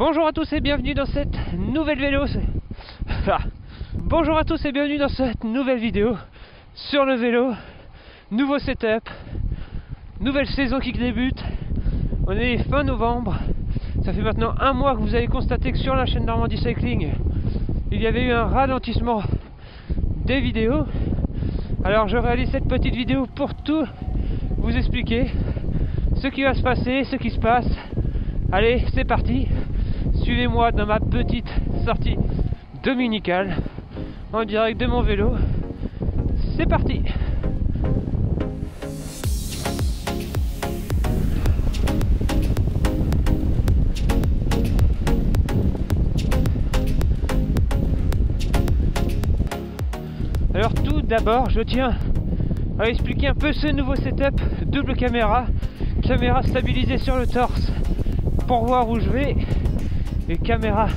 Bonjour à tous et bienvenue dans cette nouvelle vélo. Bonjour à tous et bienvenue dans cette nouvelle vidéo sur le vélo. Nouveau setup, nouvelle saison qui débute. On est fin novembre. Ça fait maintenant un mois que vous avez constaté que sur la chaîne Normandie Cycling, il y avait eu un ralentissement des vidéos. Alors je réalise cette petite vidéo pour tout vous expliquer ce qui va se passer, ce qui se passe. Allez, c'est parti. Suivez-moi dans ma petite sortie dominicale en direct de mon vélo. C'est parti. Alors tout d'abord, je tiens à expliquer un peu ce nouveau setup double caméra stabilisée sur le torse pour voir où je vais, et caméra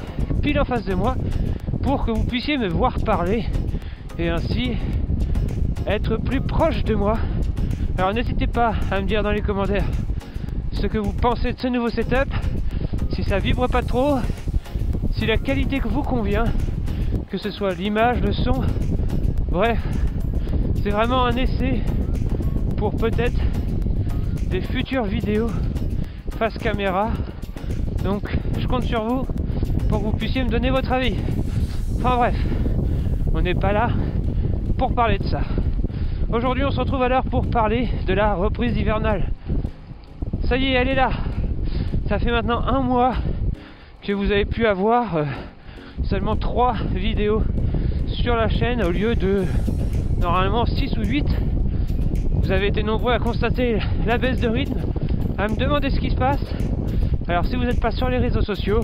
pile en face de moi pour que vous puissiez me voir parler et ainsi être plus proche de moi. Alors n'hésitez pas à me dire dans les commentaires ce que vous pensez de ce nouveau setup, si ça vibre pas trop, si la qualité vous convient, que ce soit l'image, le son, bref, c'est vraiment un essai pour peut-être des futures vidéos face caméra. Donc je compte sur vous pour que vous puissiez me donner votre avis. Enfin bref, on n'est pas là pour parler de ça. Aujourd'hui on se retrouve alors pour parler de la reprise hivernale. Ça y est, elle est là. Ça fait maintenant un mois que vous avez pu avoir seulement 3 vidéos sur la chaîne au lieu de normalement 6 ou 8. Vous avez été nombreux à constater la baisse de rythme, à me demander ce qui se passe. Alors si vous n'êtes pas sur les réseaux sociaux,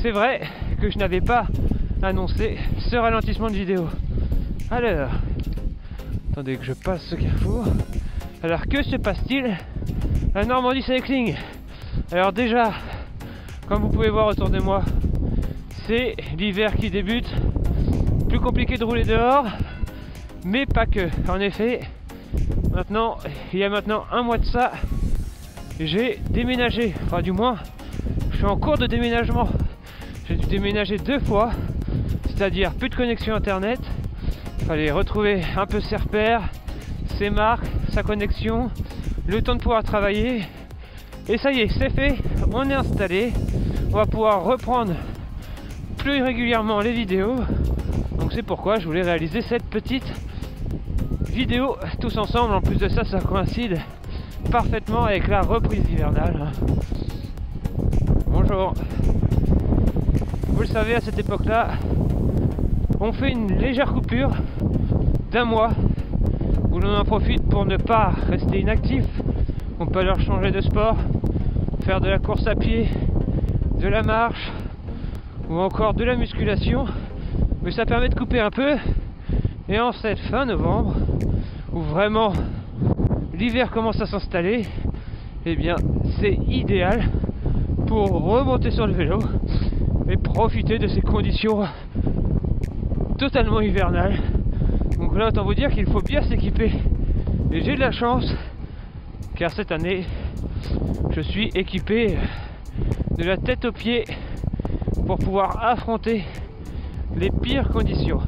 c'est vrai que je n'avais pas annoncé ce ralentissement de vidéo. Alors, attendez que je passe ce carrefour. Alors que se passe-t-il à Normandie Cycling? Alors déjà, comme vous pouvez voir autour de moi, c'est l'hiver qui débute. Plus compliqué de rouler dehors, mais pas que. En effet, maintenant, il y a maintenant un mois de ça, j'ai déménagé, enfin du moins je suis en cours de déménagement. J'ai dû déménager 2 fois, c'est-à-dire plus de connexion internet, il fallait retrouver un peu ses repères, ses marques, sa connexion, le temps de pouvoir travailler, et ça y est, c'est fait, on est installé, on va pouvoir reprendre plus régulièrement les vidéos. Donc c'est pourquoi je voulais réaliser cette petite vidéo tous ensemble. En plus de ça, ça coïncide parfaitement avec la reprise hivernale. Bonjour. Vous le savez, à cette époque-là, on fait une légère coupure d'un mois où l'on en profite pour ne pas rester inactif. On peut alors changer de sport, faire de la course à pied, de la marche ou encore de la musculation. Mais ça permet de couper un peu. Et en cette fin novembre, où vraiment l'hiver commence à s'installer, eh bien c'est idéal pour remonter sur le vélo et profiter de ces conditions totalement hivernales. Donc là, autant vous dire qu'il faut bien s'équiper. Et j'ai de la chance, car cette année, je suis équipé de la tête aux pieds pour pouvoir affronter les pires conditions.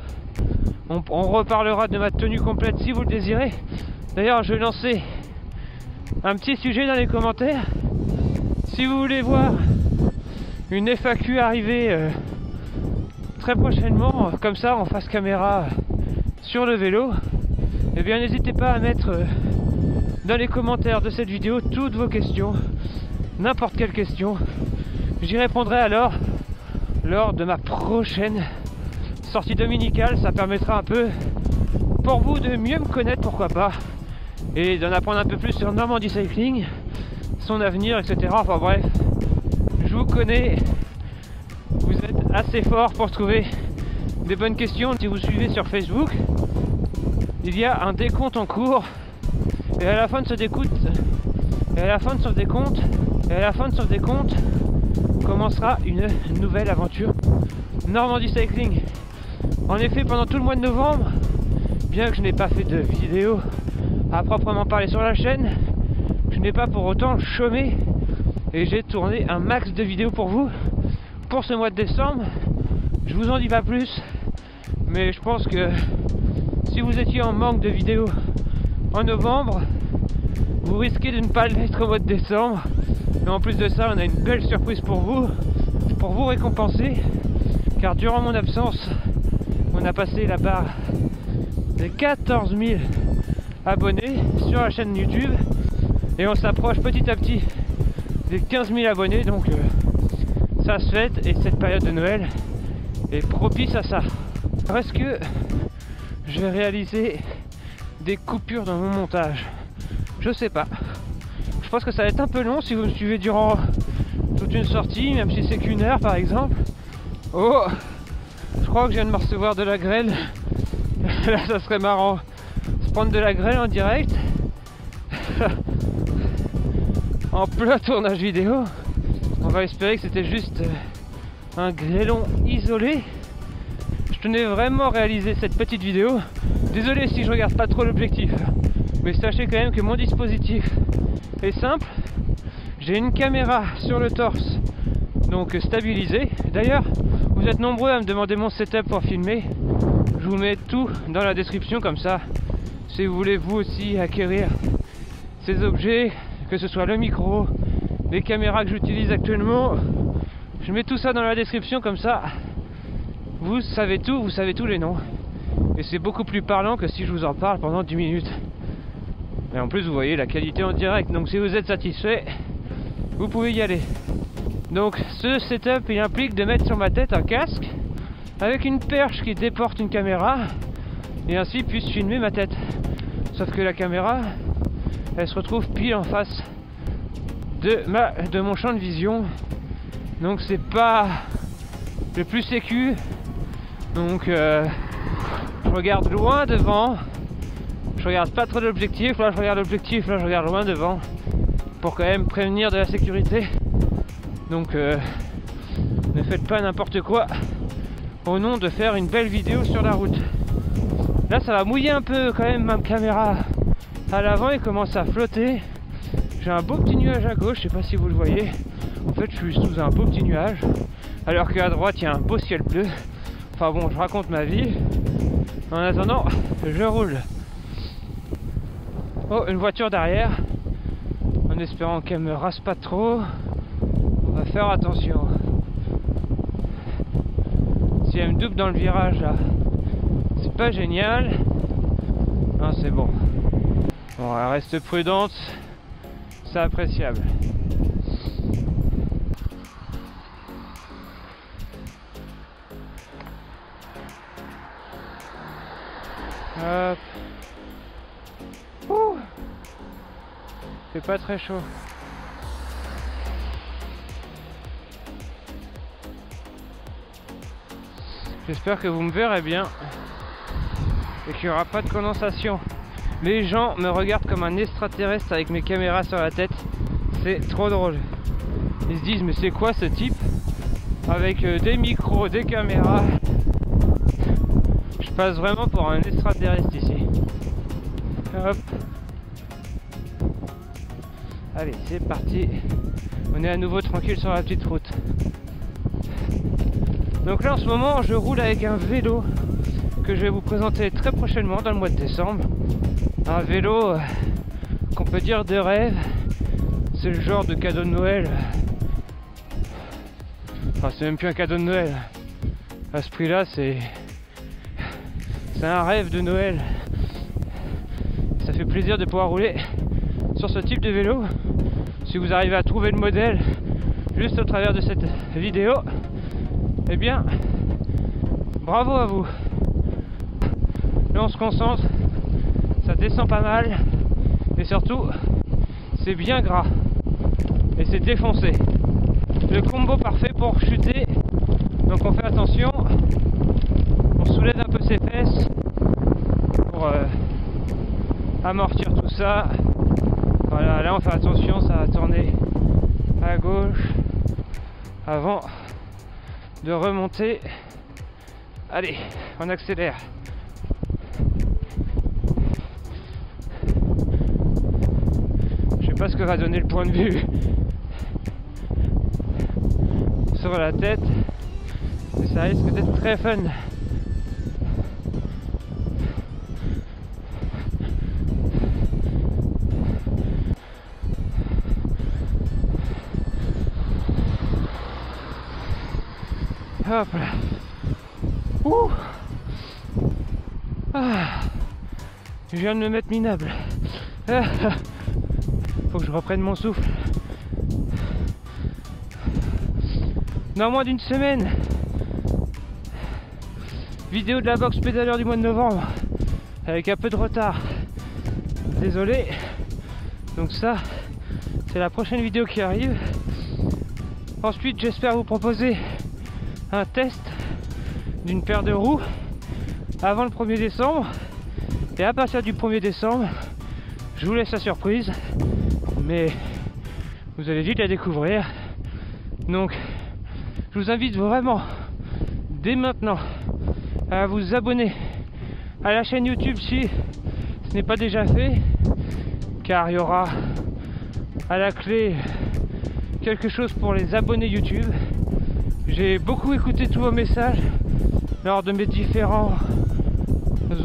On reparlera de ma tenue complète si vous le désirez. D'ailleurs, je vais lancer un petit sujet dans les commentaires. Si vous voulez voir une FAQ arriver très prochainement, comme ça, en face caméra sur le vélo, eh bien n'hésitez pas à mettre dans les commentaires de cette vidéo toutes vos questions, n'importe quelle question. J'y répondrai alors lors de ma prochaine sortie dominicale. Ça permettra un peu pour vous de mieux me connaître, pourquoi pas, et d'en apprendre un peu plus sur Normandie Cycling, son avenir, etc. Enfin bref, je vous connais, vous êtes assez fort pour trouver des bonnes questions. Si vous suivez sur Facebook, il y a un décompte en cours, et à la fin de ce décompte, commencera une nouvelle aventure Normandie Cycling. En effet, pendant tout le mois de novembre, bien que je n'ai pas fait de vidéo à proprement parler sur la chaîne, je n'ai pas pour autant chômé et j'ai tourné un max de vidéos pour vous. pour ce mois de décembre. Je vous en dis pas plus, mais je pense que si vous étiez en manque de vidéos en novembre, vous risquez de ne pas l'être au mois de décembre. Mais en plus de ça, on a une belle surprise pour vous récompenser, car durant mon absence, on a passé la barre des 14 000 abonnés sur la chaîne YouTube et on s'approche petit à petit des 15 000 abonnés, donc ça se fête et cette période de Noël est propice à ça. Alors est-ce que je vais réaliser des coupures dans mon montage? Je sais pas. Je pense que ça va être un peu long si vous me suivez durant toute une sortie, même si c'est qu'une heure par exemple. Oh, je crois que je viens de me recevoir de la grêle. Là ça serait marrant, se prendre de la grêle en direct en plein tournage vidéo. On va espérer que c'était juste un grêlon isolé. Je tenais vraiment à réaliser cette petite vidéo. Désolé si je regarde pas trop l'objectif, mais sachez quand même que mon dispositif est simple. J'ai une caméra sur le torse, donc stabilisée. D'ailleurs, vous êtes nombreux à me demander mon setup pour filmer. Je vous mets tout dans la description, comme ça, si vous voulez vous aussi acquérir ces objets, que ce soit le micro, les caméras que j'utilise actuellement, je mets tout ça dans la description, comme ça vous savez tout, vous savez tous les noms. Et c'est beaucoup plus parlant que si je vous en parle pendant 10 minutes. Et en plus vous voyez la qualité en direct, donc si vous êtes satisfait, vous pouvez y aller. Donc ce setup il implique de mettre sur ma tête un casque avec une perche qui déporte une caméra et ainsi puisse filmer ma tête. Sauf que la caméra elle se retrouve pile en face de mon champ de vision, donc c'est pas le plus sécu. Donc je regarde loin devant, je regarde pas trop l'objectif, là je regarde l'objectif, là je regarde loin devant pour quand même prévenir de la sécurité. Donc ne faites pas n'importe quoi au nom de faire une belle vidéo sur la route. Là ça va mouiller un peu quand même ma caméra à l'avant, il commence à flotter. J'ai un beau petit nuage à gauche, je sais pas si vous le voyez. En fait je suis sous un beau petit nuage, alors qu'à droite il y a un beau ciel bleu. Enfin bon, je raconte ma vie. En attendant, je roule. Oh, une voiture derrière. En espérant qu'elle me rase pas trop. On va faire attention. Si elle me double dans le virage là, c'est pas génial. Non, c'est bon. Bon, elle reste prudente. C'est appréciable. Hop. Ouh. C'est pas très chaud. J'espère que vous me verrez bien et qu'il n'y aura pas de condensation. Les gens me regardent comme un extraterrestre avec mes caméras sur la tête. C'est trop drôle. Ils se disent mais c'est quoi ce type avec des micros, des caméras. Je passe vraiment pour un extraterrestre ici. Hop. Allez, c'est parti. On est à nouveau tranquille sur la petite route. Donc là en ce moment je roule avec un vélo que je vais vous présenter très prochainement dans le mois de décembre. Un vélo qu'on peut dire de rêve. C'est le genre de cadeau de Noël. Enfin c'est même plus un cadeau de Noël. À ce prix là c'est un rêve de Noël. Ça fait plaisir de pouvoir rouler sur ce type de vélo. Si vous arrivez à trouver le modèle juste au travers de cette vidéo, eh bien bravo à vous. Là on se concentre, ça descend pas mal et surtout c'est bien gras et c'est défoncé. Le combo parfait pour chuter. Donc on fait attention, on soulève un peu ses fesses pour amortir tout ça. Voilà, là on fait attention, ça va tourner à gauche avant de remonter. Allez, on accélère. Je sais pas ce que va donner le point de vue. sur la tête. Et ça risque d'être très fun. Hop là. Ouh. Ah. Je viens de me mettre minable. Ah. Faut que je reprenne mon souffle. Dans moins d'une semaine, vidéo de la boxe pédaleur du mois de novembre, avec un peu de retard. Désolé. Donc ça, c'est la prochaine vidéo qui arrive. Ensuite, j'espère vous proposer un test d'une paire de roues avant le 1er décembre. Et à partir du 1er décembre, je vous laisse la surprise. Mais vous allez vite la découvrir. Donc, je vous invite vraiment, dès maintenant, à vous abonner à la chaîne YouTube si ce n'est pas déjà fait, car il y aura à la clé quelque chose pour les abonnés YouTube. J'ai beaucoup écouté tous vos messages lors de mes différents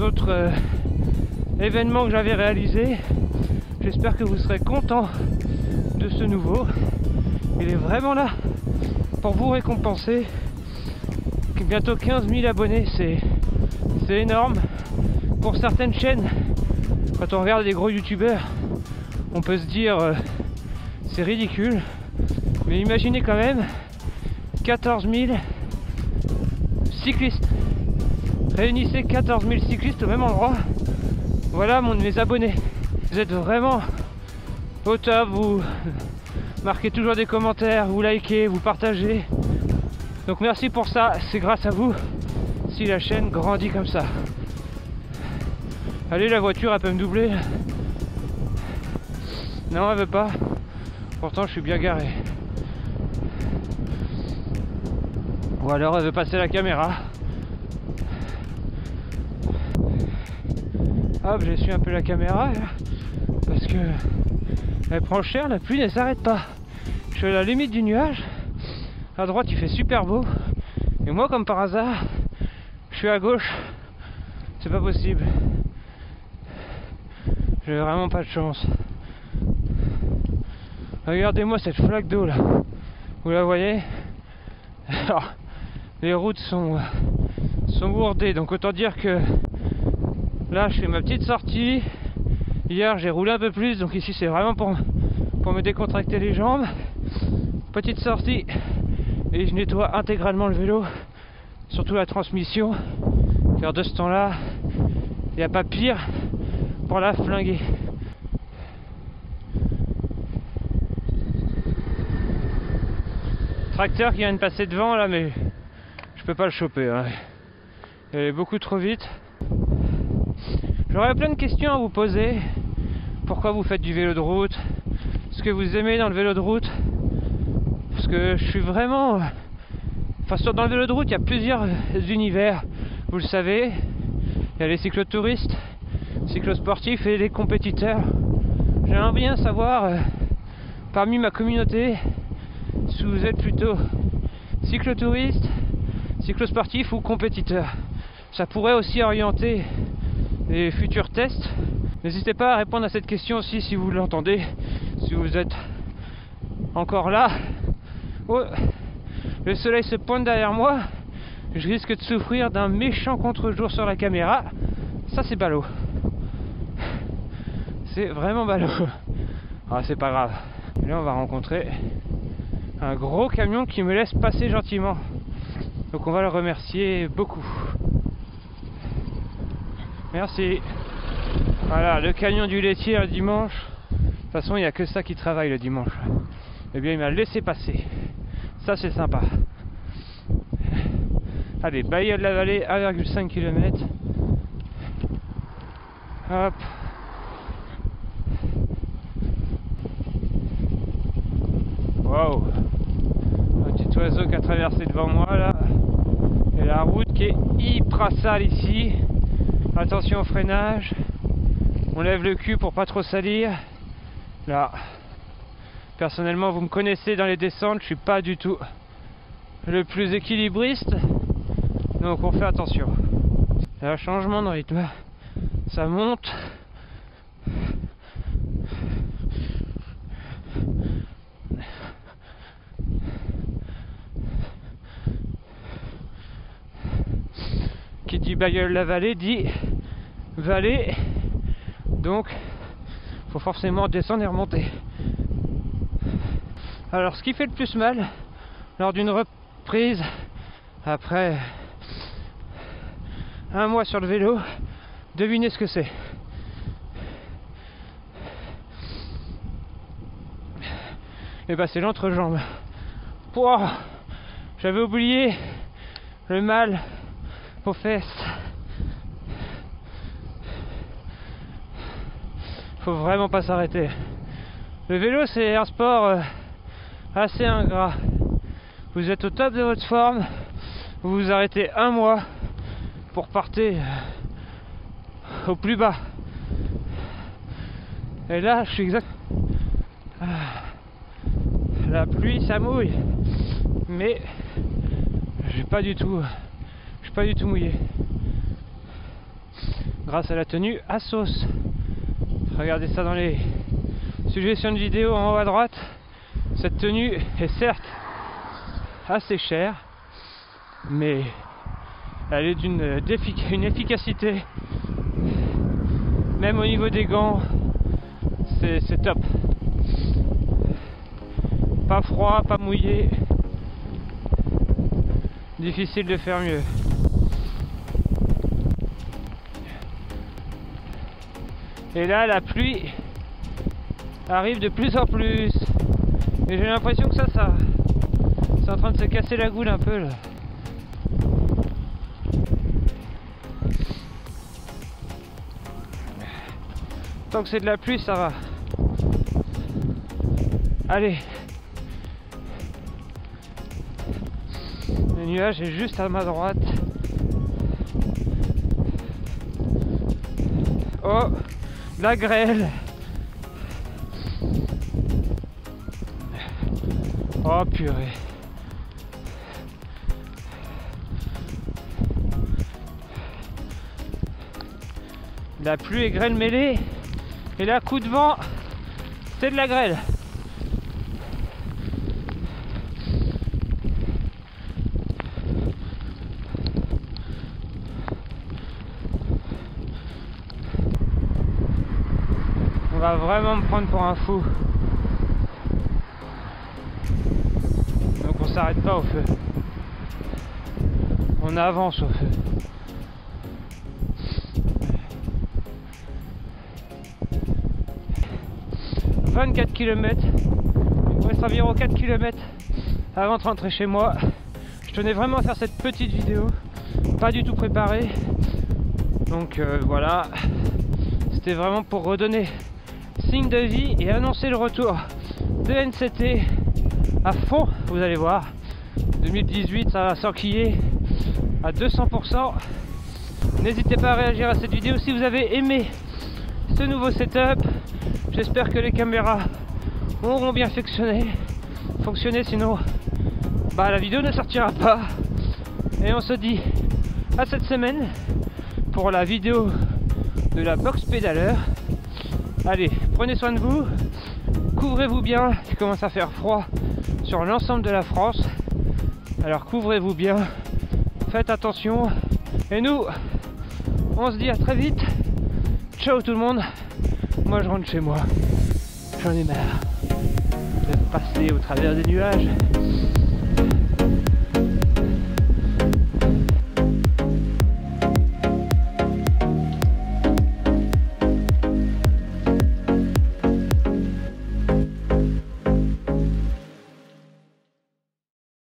autres événements que j'avais réalisés. J'espère que vous serez contents de ce nouveau. Il est vraiment là pour vous récompenser. Bientôt 15 000 abonnés, c'est énorme. Pour certaines chaînes, quand on regarde des gros youtubeurs, on peut se dire c'est ridicule. Mais imaginez quand même 14 000 cyclistes. Réunissez 14 000 cyclistes au même endroit. Voilà mes abonnés. Vous êtes vraiment au top. Vous marquez toujours des commentaires, vous likez, vous partagez. Donc merci pour ça. C'est grâce à vous si la chaîne grandit comme ça. Allez, la voiture elle peut me doubler. Non, elle veut pas. Pourtant je suis bien garé. Ou alors elle veut passer la caméra. Hop, j'ai su un peu la caméra là, parce que elle prend cher, la pluie ne s'arrête pas. Je suis à la limite du nuage. À droite il fait super beau. Et moi comme par hasard, je suis à gauche. C'est pas possible. J'ai vraiment pas de chance. Regardez-moi cette flaque d'eau là. Vous la voyez? Alors, les routes sont bourdées, donc autant dire que là je fais ma petite sortie. Hier j'ai roulé un peu plus, donc ici c'est vraiment pour me décontracter les jambes. Petite sortie et je nettoie intégralement le vélo, surtout la transmission, car de ce temps-là il n'y a pas pire pour la flinguer. Tracteur qui vient de passer devant là, mais je peux pas le choper, hein. Il est beaucoup trop vite. J'aurais plein de questions à vous poser. Pourquoi vous faites du vélo de route? Ce que vous aimez dans le vélo de route? Parce que je suis vraiment... Enfin, dans le vélo de route, il y a plusieurs univers. Vous le savez, il y a les cyclotouristes, cyclosportifs et les compétiteurs. J'aimerais bien savoir, parmi ma communauté, si vous êtes plutôt cyclotouriste, cyclosportif ou compétiteur. Ça pourrait aussi orienter les futurs tests. N'hésitez pas à répondre à cette question aussi si vous l'entendez, si vous êtes encore là. Oh, le soleil se pointe derrière moi, je risque de souffrir d'un méchant contre-jour sur la caméra. Ça c'est ballot. C'est vraiment ballot. Ah, c'est pas grave. Et là on va rencontrer un gros camion qui me laisse passer gentiment. Donc on va le remercier beaucoup. Merci. Voilà, le camion du laitier le dimanche. De toute façon, il n'y a que ça qui travaille le dimanche. Eh bien, il m'a laissé passer. Ça, c'est sympa. Allez, Bailly de la Vallée, 1,5 km. Hop. Wow. Un petit oiseau qui a traversé devant moi là. Et la route qui est hyper sale ici. Attention au freinage. On lève le cul pour pas trop salir. Là. Personnellement, vous me connaissez dans les descentes, je suis pas du tout le plus équilibriste, donc on fait attention. Il y a un changement de rythme, ça monte. Qui dit Bailleul-la-Vallée dit vallée, donc faut forcément descendre et remonter. Alors ce qui fait le plus mal lors d'une reprise après un mois sur le vélo, devinez ce que c'est. Et bah c'est l'entrejambe. Pouah, j'avais oublié le mal aux fesses. Faut vraiment pas s'arrêter. Le vélo c'est un sport assez ingrat. Vous êtes au top de votre forme, vous vous arrêtez un mois pour partir au plus bas. Et là je suis exact. La pluie ça mouille, mais je suis pas du tout mouillé grâce à la tenue à sauce. Regardez ça dans les suggestions de vidéos en haut à droite. Cette tenue est certes assez chère, mais elle est d'une efficacité, même au niveau des gants, c'est top. Pas froid, pas mouillé, difficile de faire mieux. Et là la pluie arrive de plus en plus, et j'ai l'impression que ça c'est en train de se casser la goule un peu là. Tant que c'est de la pluie ça va. Allez, le nuage est juste à ma droite. Oh, la grêle. Oh purée. La pluie et grêle mêlée. Et là, coup de vent, c'est de la grêle. On va vraiment me prendre pour un fou. Donc on s'arrête pas au feu. On avance au feu. « 24 km, il me reste environ 4 km avant de rentrer chez moi. Je tenais vraiment à faire cette petite vidéo, pas du tout préparée. Donc voilà, c'était vraiment pour redonner signe de vie et annoncer le retour de NCT à fond. Vous allez voir, 2018 ça va s'enquiller à 200%. N'hésitez pas à réagir à cette vidéo si vous avez aimé ce nouveau setup. J'espère que les caméras auront bien fonctionné, sinon bah, la vidéo ne sortira pas. Et on se dit à cette semaine pour la vidéo de la box pédaleur. Allez, prenez soin de vous, couvrez-vous bien, il commence à faire froid sur l'ensemble de la France. Alors couvrez-vous bien, faites attention. Et nous, on se dit à très vite. Ciao tout le monde. Moi je rentre chez moi. J'en ai marre de passer au travers des nuages.